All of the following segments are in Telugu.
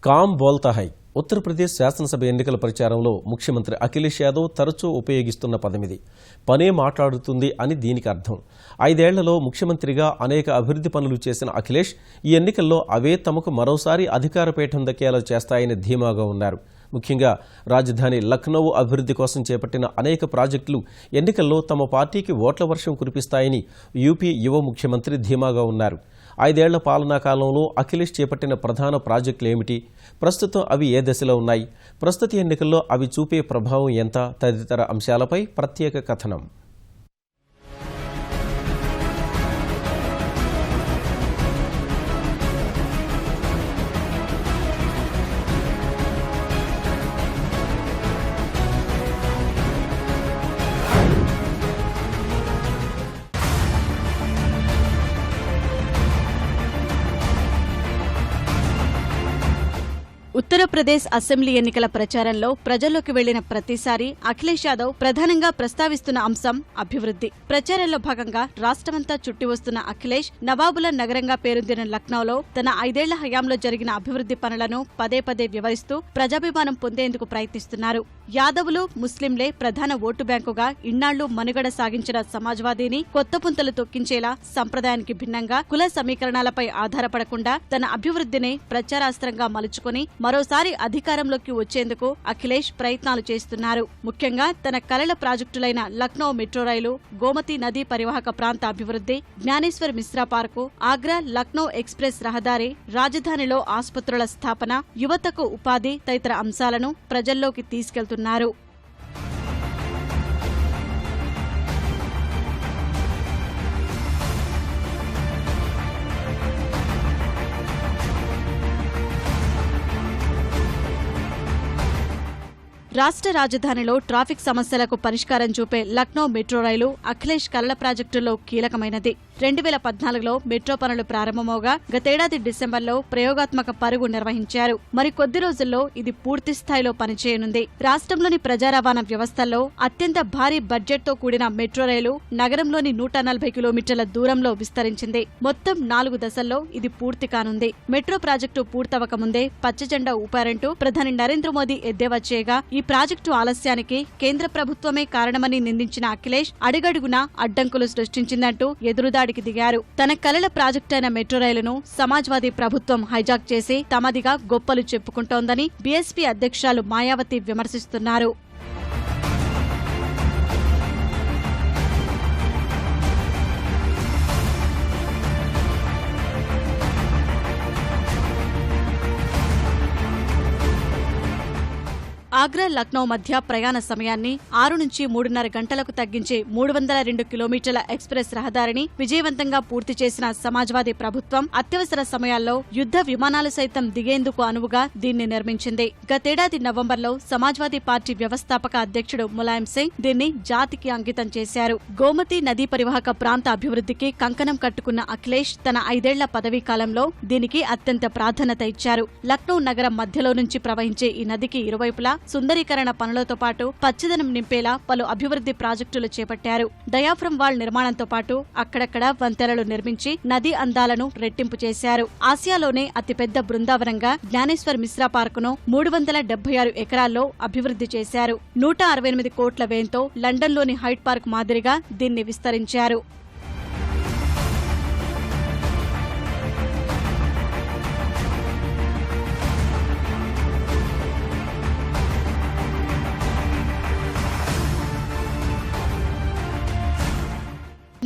కామ్ బోల్తా హై. ఉత్తరప్రదేశ్ శాసనసభ ఎన్నికల ప్రచారంలో ముఖ్యమంత్రి అఖిలేష్ యాదవ్ తరచూ ఉపయోగిస్తున్న పదమిది. పనే మాట్లాడుతుంది అని దీనికి అర్థం. 5 ఏళ్లలో ముఖ్యమంత్రిగా అనేక అభివృద్ధి పనులు చేసిన అఖిలేష్ ఈ ఎన్నికల్లో అవే తమకు మరోసారి అధికార పీఠం దక్కేలా చేస్తాయని ధీమాగా ఉన్నారు. ముఖ్యంగా రాజధాని లక్నో అభివృద్ధి కోసం చేపట్టిన అనేక ప్రాజెక్టులు ఎన్నికల్లో తమ పార్టీకి ఓట్ల వర్షం కురిపిస్తాయని యూపీ యువ ముఖ్యమంత్రి ధీమాగా ఉన్నారు. 5 ఏళ్ల పాలనా కాలంలో అఖిలేష్ చేపట్టిన ప్రధాన ప్రాజెక్టులు ఏమిటి, ప్రస్తుతం అవి ఏ దశలో ఉన్నాయి, ప్రస్తుత ఎన్నికల్లో అవి చూపే ప్రభావం ఎంత తదితర అంశాలపై ప్రత్యేక కథనం. ఉత్తరప్రదేశ్ అసెంబ్లీ ఎన్నికల ప్రచారంలో ప్రజల్లోకి వెళ్లిన ప్రతిసారి అఖిలేష్ యాదవ్ ప్రధానంగా ప్రస్తావిస్తున్న అంశం అభివృద్ధి. ప్రచారంలో భాగంగా రాష్ట్రమంతా చుట్టి వస్తున్న అఖిలేష్ నవాబుల నగరంగా పేరొందిన లక్నోలో తన 5 ఏళ్ల హయాంలో జరిగిన అభివృద్ధి పనులను పదే పదే వివరిస్తూ ప్రజాభిమానం పొందేందుకు ప్రయత్నిస్తున్నారు. యాదవులు, ముస్లింలే ప్రధాన ఓటు బ్యాంకుగా ఇన్నాళ్లు మనుగడ సాగించిన సమాజ్వాదీని కొత్త పుంతలు తొక్కించేలా సంప్రదాయానికి భిన్నంగా కుల సమీకరణాలపై ఆధారపడకుండా తన అభివృద్ధిని ప్రచారాస్త్రంగా మలుచుకుని మరోసారి అధికారంలోకి వచ్చేందుకు అఖిలేష్ ప్రయత్నాలు చేస్తున్నారు. ముఖ్యంగా తన కలల ప్రాజెక్టులైన లక్నో మెట్రో రైలు, గోమతి నదీ పరివాహక ప్రాంత అభివృద్ధి, జ్ఞానేశ్వర్ మిశ్రా పార్కు, ఆగ్రా లక్నో ఎక్స్ప్రెస్ రహదారి, రాజధానిలో ఆసుపత్రుల స్థాపన, యువతకు ఉపాధి తదితర అంశాలను ప్రజల్లోకి తీసుకెళ్తున్నారు. రాష్ట్ర రాజధానిలో ట్రాఫిక్ సమస్యలకు పరిష్కారం చూపే లక్నో మెట్రో రైలు అఖిలేష్ కలల ప్రాజెక్టుల్లో కీలకమైనది. 2014లో మెట్రో పనులు ప్రారంభమవగా గతేడాది డిసెంబర్లో ప్రయోగాత్మక పరుగు నిర్వహించారు. మరి కొద్ది రోజుల్లో ఇది పూర్తి స్థాయిలో పనిచేయనుంది. రాష్ట్రంలోని ప్రజా రవాణా వ్యవస్థల్లో అత్యంత భారీ బడ్జెట్తో కూడిన మెట్రో రైలు నగరంలోని 140 కిలోమీటర్ల దూరంలో విస్తరించింది. మొత్తం 4 దశల్లో ఇది పూర్తి కానుంది. మెట్రో ప్రాజెక్టు పూర్తవక ముందే పచ్చజెండా ఊపారంటూ ప్రధాని నరేంద్ర మోదీ ఎద్దేవా చేయగా ఈ ప్రాజెక్టు ఆలస్యానికి కేంద్ర ప్రభుత్వమే కారణమని నిందించిన అఖిలేష్ అడుగడుగునా అడ్డంకులు సృష్టించిందంటూ ఎదురుదాడికి దిగారు. తన కలల ప్రాజెక్టైన మెట్రో రైలును సమాజ్వాదీ ప్రభుత్వం హైజాక్ చేసి తమదిగా గొప్పలు చెప్పుకుంటోందని బీఎస్పీ అధ్యక్షురాలు మాయావతి విమర్శిస్తున్నారు. ఆగ్రా లక్నో మధ్య ప్రయాణ సమయాన్ని 6 నుంచి 3.5 గంటలకు తగ్గించి 302 కిలోమీటర్ల ఎక్స్ప్రెస్ రహదారిని విజయవంతంగా పూర్తి చేసిన సమాజ్వాదీ ప్రభుత్వం అత్యవసర సమయాల్లో యుద్ధ విమానాలు సైతం దిగేందుకు అనువుగా దీన్ని నిర్మించింది. గతేడాది నవంబర్లో సమాజ్వాదీ పార్టీ వ్యవస్థాపక అధ్యక్షుడు ములాయం సింగ్ దీన్ని జాతికి అంకితం చేశారు. గోమతి నదీ పరివాహక ప్రాంత అభివృద్ధికి కంకణం కట్టుకున్న అఖిలేష్ తన 5 ఏళ్ల పదవీ కాలంలో దీనికి అత్యంత ప్రాధాన్యత ఇచ్చారు. లక్నో నగరం మధ్యలో నుంచి ప్రవహించే ఈ నదికి ఇరువైపులా సుందరీకరణ పనులతో పాటు పచ్చదనం నింపేలా పలు అభివృద్ధి ప్రాజెక్టులు చేపట్టారు. డయాఫ్రమ్ వాల్ నిర్మాణంతో పాటు అక్కడక్కడ వంతెనలు నిర్మించి నదీ అందాలను రెట్టింపు చేశారు. ఆసియాలోనే అతిపెద్ద బృందావనంగా జ్ఞానేశ్వర్ మిశ్రా పార్కును 376 ఎకరాల్లో అభివృద్ధి చేశారు. 168 కోట్ల వ్యయంతో లండన్లోని హైడ్ పార్క్ మాదిరిగా దీన్ని విస్తరించారు.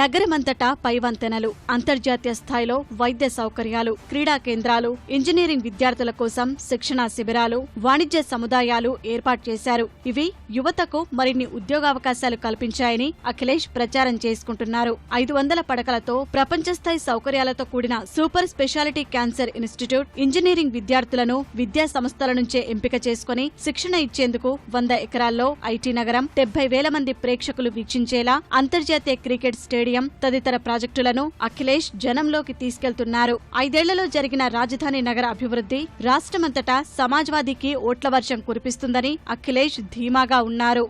నగరమంతటా పైవంతెనలు, అంతర్జాతీయ స్థాయిలో వైద్య సౌకర్యాలు, క్రీడా కేంద్రాలు, ఇంజనీరింగ్ విద్యార్థుల కోసం శిక్షణా శిబిరాలు, వాణిజ్య సముదాయాలు ఏర్పాటు చేశారు. ఇవి యువతకు మరిన్ని ఉద్యోగావకాశాలు కల్పించాయని అఖిలేష్ ప్రచారం చేసుకుంటున్నారు. 500 పడకలతో ప్రపంచస్థాయి సౌకర్యాలతో కూడిన super speciality cancer institute, engineering విద్యార్థులను విద్యా సంస్థల నుంచే ఎంపిక చేసుకుని శిక్షణ ఇచ్చేందుకు 100 ఎకరాల్లో ఐటీ నగరం, 70,000 మంది ప్రేక్షకులు వీక్షించేలా అంతర్జాతీయ క్రికెట్ స్టేడియం తదితర ప్రాజెక్టులను అఖిలేష్ జనంలోకి తీసుకెళ్తున్నారు. 5 ఏళ్లలో జరిగిన రాజధాని నగర అభివృద్ధి రాష్ట్రమంతటా సమాజ్వాదీకి ఓట్ల వర్షం కురిపిస్తుందని అఖిలేష్ ధీమాగా ఉన్నారు.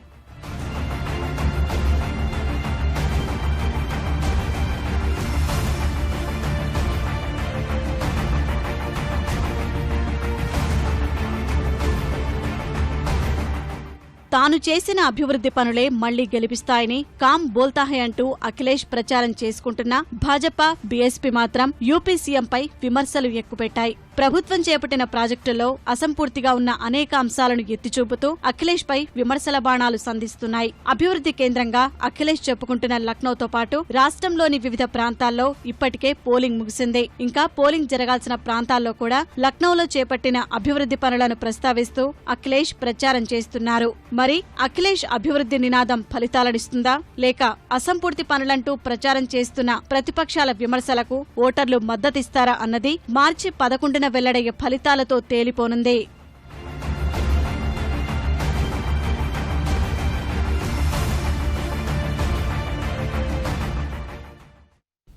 తాను చేసిన అభివృద్ధి పనులే మళ్లీ గెలిపిస్తాయని కామ్ బోల్తాహే అంటూ అఖిలేష్ ప్రచారం చేసుకుంటున్నా భాజపా, బీఎస్పీ మాత్రం యూపీ సీఎంపై విమర్శలు ఎక్కుపెట్టాయి. ప్రభుత్వం చేపట్టిన ప్రాజెక్టుల్లో అసంపూర్తిగా ఉన్న అనేక అంశాలను ఎత్తిచూపుతూ అఖిలేష్ పై విమర్శల బాణాలు సంధిస్తున్నాయి. అభివృద్ధి కేంద్రంగా అఖిలేష్ చెప్పుకుంటున్న లక్నోతో పాటు రాష్ట్రంలోని వివిధ ప్రాంతాల్లో ఇప్పటికే పోలింగ్ ముగిసింది. ఇంకా పోలింగ్ జరగాల్సిన ప్రాంతాల్లో కూడా లక్నోలో చేపట్టిన అభివృద్ధి పనులను ప్రస్తావిస్తూ అఖిలేష్ ప్రచారం చేస్తున్నారు. మరి అఖిలేష్ అభివృద్ధి నినాదం ఫలితాలనిస్తుందా, లేక అసంపూర్తి పనులంటూ ప్రచారం చేస్తున్న ప్రతిపక్షాల విమర్శలకు ఓటర్లు మద్దతిస్తారా అన్నది మార్చి 11న వెల్లడయ్యే ఫలితాలతో తేలిపోనుంది.